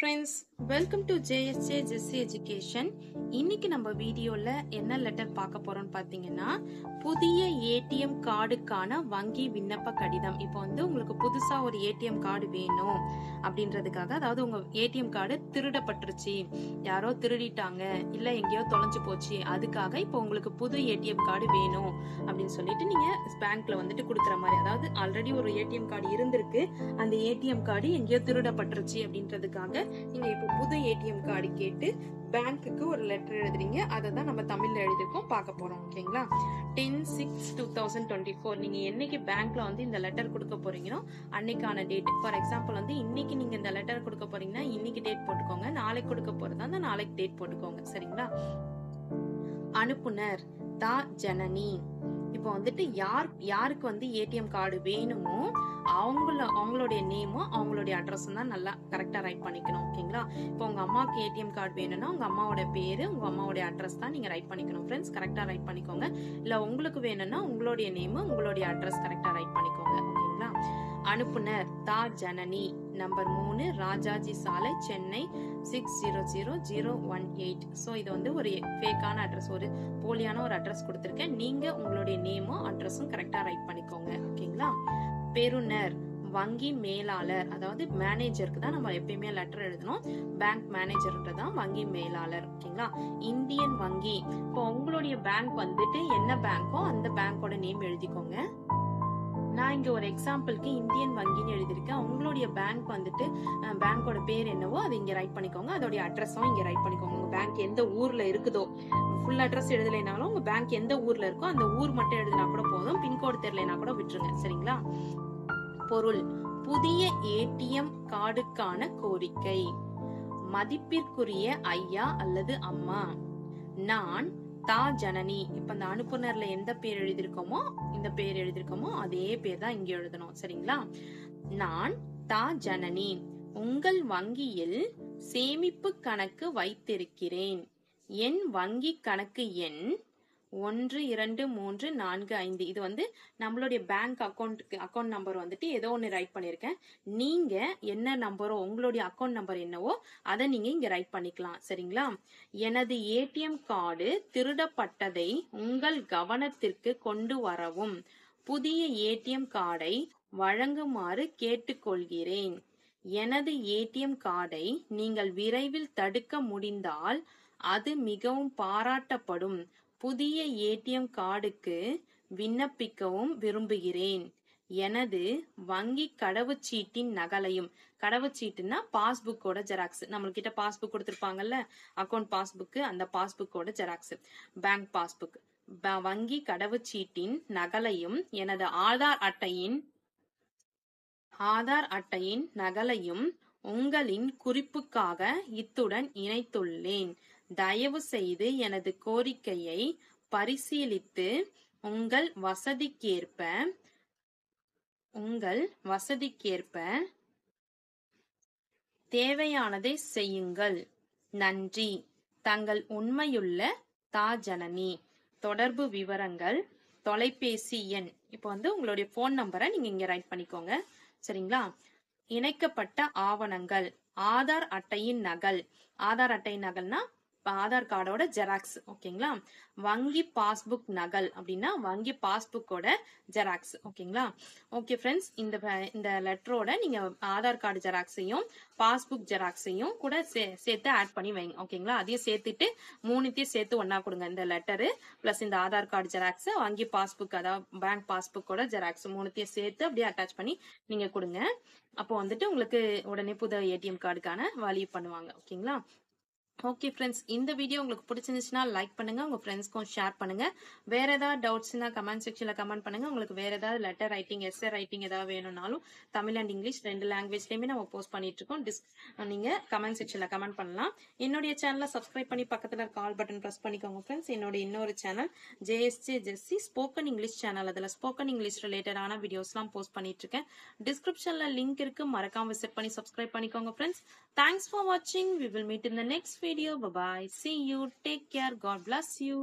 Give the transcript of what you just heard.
friends, welcome to JSJ Jessie Education. இன்னைக்கு நம்ம வீடியோல என்ன லெட்டர் பார்க்க போறோம்னு பாத்தீங்கன்னா புதிய ஏடிஎம் கார்டுக்கான வங்கி விண்ணப்ப கடிதம். இப்போ உங்களுக்கு புதுசா ஒரு ஏடிஎம் கார்டு வேணும் அப்படின்றதுக்காக, அதாவது உங்க ஏடிஎம் கார்டு திருடப்பட்டுருச்சு, யாரோ திருடிட்டாங்க, இல்ல எங்கேயோ தொலைஞ்சு போச்சு, அதுக்காக இப்போ உங்களுக்கு புது ஏடிஎம் கார்டு வேணும் அப்படின்னு சொல்லிட்டு நீங்க பேங்க்ல கொடுக்குற மாதிரி, அதாவது ஆல்ரெடி ஒரு ஏடிஎம் கார்டு இருந்திருக்கு, அந்த ஏடிஎம் கார்டு எங்கேயோ திருடப்பட்டுருச்சு அப்படின்றதுக்காக நீங்க இப்போ புது ஏடிஎம் கார்டு கேட்டு பேங்க்குக்கு ஒரு லெட்டர் எழுதுறீங்க. அதை தான் நம்ம தமிழ்ல எழுதிருக்கோம், பார்க்க போறோம். ஓகேங்களா? 10/6/2024 நீங்க என்னைக்கு பேங்க்ல இந்த லெட்டர் கொடுக்க போறீங்களோ அன்னைக்கான டேட். ஃபார் எக்ஸாம்பிள் இன்னைக்கு நீங்க இந்த லெட்டர் கொடுக்க போறீங்கன்னா இன்னைக்கு டேட் போட்டுக்கோங்க, நாளைக்கு கொடுக்க போறதா இருந்தா நாளைக்கு டேட் போட்டுக்கோங்க. சரிங்களா? அனுப்புனர் தா ஜனனி. இப்போ யாருக்கு ஏடிஎம் கார்டு வேணுமோ அவங்களுடைய நேமும் அவங்களுடைய அட்ரஸும் தான் நல்லா கரெக்டா ரைட் பண்ணிக்கணும். ஓகேங்களா? இப்போ உங்க அம்மாவுக்கு ஏடிஎம் கார்டு வேணும்னா உங்க அம்மாவோட பேரு, உங்க அம்மாவோட அட்ரஸ் தான் நீங்க ரைட் பண்ணிக்கணும். ஃப்ரெண்ட்ஸ், கரெக்டா ரைட் பண்ணிக்கோங்க. இல்ல உங்களுக்கு வேணும்னா உங்களுடைய நேம், உங்களுடைய அட்ரஸ் கரெக்டா ரைட் பண்ணிக்கோங்க. ஓகேங்களா? அனுப்புனர் தா ஜனனி, நம்பர் 3, ராஜாஜி சாலை, சென்னை 600018. சோ இது ஒரு ஃபேக்கான அட்ரஸ், ஒரு போலியான ஒரு அட்ரஸ் கொடுத்திருக்கேன். நீங்க உங்களுடைய நேமும் அட்ரஸும் கரெக்டா ரைட் பண்ணிக்கோங்க. ஓகேங்களா? பெறுநர் வங்கி மேலாளர், அதாவது மேனேஜருக்கு தான் நம்ம எப்பயுமே லெட்டர் எழுதணும். பேங்க் மேனேஜர்ன்றதான் வங்கி மேலாளர். ஓகேங்களா? இந்தியன் வங்கி. இப்போ உங்களுடைய பேங்க் என்ன பேங்கோ அந்த பேங்கோட நேம் எழுதிக்கோங்க. நான் இங்க ஒரு எக்ஸாம்பிளுக்கு இந்தியன் வங்கின்னு எழுதிருக்கேன். உங்களுடைய பேங்க் பேங்கோட பேர் என்னவோ அதை இங்க ரைட் பண்ணிக்கோங்க, அதோட அட்ரஸும் இங்க ரைட் பண்ணிக்கோங்க. உங்க பேங்க் எந்த ஊர்ல இருக்குதோ, ஃபுல் அட்ரஸ் எழுதலைனாலும் உங்க பேங்க் எந்த ஊர்ல இருக்கோ அந்த ஊர் மட்டும் எழுதினா கூட போதும், பின்கோடு தெரியலனா கூட விட்டுருங்க. சரிங்களா? பொருள் புதிய ஏடிஎம் கார்டுக்கான கோரிக்கை. மதிப்பிற்குரிய ஐயா அல்லது அம்மா, நான் தா ஜனனி. இப்ப அந்த அனுப்புனர்ல எந்த பேர் எழுதிருக்கோமோ இந்த பேர் எழுதிருக்கோமோ அதே பேர் தான் இங்க எழுதணும். சரிங்களா? நான் தா ஜனனி உங்கள் வங்கியில் சேமிப்பு கணக்கு வைத்திருக்கிறேன். என் வங்கி கணக்கு எண் 123445. இது நம்மளுடைய பேங்க் அக்கௌண்ட் நம்பர் ஏதோ ஒன்னு ரைட் பண்ணிருக்கேன். நீங்க என்ன நம்பரோ, உங்களுடைய அக்கௌண்ட் நம்பர் என்னவோ அதை நீங்க இங்க ரைட் பண்ணிக்கலாம். சரிங்களா? எனது ஏடிஎம் கார்டு திருடப்பட்டதை உங்கள் கவனத்திற்கு கொண்டு வரவும் புதிய ஏடிஎம் கார்டை வழங்குமாறு கேட்டுக்கொள்கிறேன். எனது ஏடிஎம் கார்டை நீங்கள் விரைவில் தடுக்க முடிந்தால் அது மிகவும் பாராட்டப்படும். புதிய ஏடிஎம் கார்டுக்கு விண்ணப்பிக்கவும் விரும்புகிறேன். எனது வங்கி கடவுச்சீட்டின் நகலையும், கடவுச்சீட்டுனா பாஸ்புக்கோட ஜெராக்ஸ், நம்மள்கிட்ட பாஸ்புக் கொடுத்திருப்பாங்கல்ல, அக்கௌண்ட் பாஸ்புக், அந்த பாஸ்புக்கோட ஜெராக்ஸ், பேங்க் பாஸ்புக், வங்கி கடவுச்சீட்டின் நகலையும் எனது ஆதார் அட்டையின் நகலையும் உங்களின் குறிப்புக்காக இத்துடன் இணைத்துள்ளேன். தயவு செய்து எனது கோரிக்கையை பரிசீலித்து உங்கள் வசதிக்கேற்ப தேவையானதை செய்யுங்கள். நன்றி. தங்கள் உண்மையுள்ள தா ஜனனி. தொடர்பு விவரங்கள், தொலைபேசி எண். இப்போ உங்களுடைய போன் நம்பரை நீங்க இங்க ரைட் பண்ணிக்கோங்க. சரிங்களா? இணைக்கப்பட்ட ஆவணங்கள், ஆதார் அட்டையின் நகல். ஆதார் அட்டையின் நகல்னா ஆதார் கார்டோட ஜெராக்ஸ். ஓகேங்களா? வங்கி பாஸ்புக் நகல் அப்படின்னா வங்கி பாஸ்புக்கோட ஜெராக்ஸ். ஓகேங்களா? ஓகே ஃப்ரெண்ட்ஸ், இந்த லெட்டரோட நீங்க ஆதார் கார்டு ஜெராக்ஸையும் பாஸ்புக் ஜெராக்ஸையும் கூட சேர்த்து ஆட் பண்ணி வைங்க. ஓகேங்களா? அதையும் சேர்த்துட்டு மூணுத்தையும் சேர்த்து ஒன்னா கொடுங்க. இந்த லெட்டரு பிளஸ் இந்த ஆதார் கார்டு ஜெராக்ஸ், வங்கி பாஸ்புக், அதாவது பேங்க் பாஸ்புக்கோட ஜெராக்ஸ் மூணுத்தையும் சேர்த்து அப்படியே அட்டாச் பண்ணி நீங்க கொடுங்க. அப்போ உங்களுக்கு உடனே புது ஏடிஎம் கார்டுக்கான வழி பண்ணுவாங்க. ஓகேங்களா? ஓகே ஃப்ரெண்ட்ஸ், இந்த வீடியோ உங்களுக்கு பிடிச்சிருந்துச்சுன்னா லைக் பண்ணுங்க, உங்க ஃப்ரெண்ட்ஸ்க்கும் ஷேர் பண்ணுங்க. வேற ஏதாவது டவுட்ஸ்னா கமெண்ட் செக்ஷன்ல கமெண்ட் பண்ணுங்க. உங்களுக்கு வேற ஏதாவது லெட்டர் ரைட்டிங், எஸ்ஸே ரைட்டிங் ஏதாவது வேணும்னாலும் தமிழ் அண்ட் இங்கிலீஷ் 2 லாங்குவேஜ்லயுமே நம்ம போஸ்ட் பண்ணிட்டு இருக்கோம். நீங்க கமெண்ட் செக்ஷன்ல கமெண்ட் பண்ணலாம். என்னுடைய சேனலை சப்ஸ்கிரைப் பண்ணி பக்கத்துல கால் பட்டன் பிரஸ் பண்ணிக்கோங்க ஃப்ரெண்ட்ஸ். என்னோட இன்னொரு channel JSJ Jessie spoken English channel, அதுல ஸ்போக்கன் இங்கிலீஷ் ரிலேட்டடான வீடியோஸ்லாம் போஸ்ட் பண்ணிட்டு இருக்கேன். டிஸ்கிரிப்ஷன்ல லிங்க் இருக்கு, மறக்காம விசிட் பண்ணி சப்ஸ்கிரைப் பண்ணிக்கோங்க friends. Thanks for watching. We will meet in the next video. Bye bye. See you. Take care. God bless you.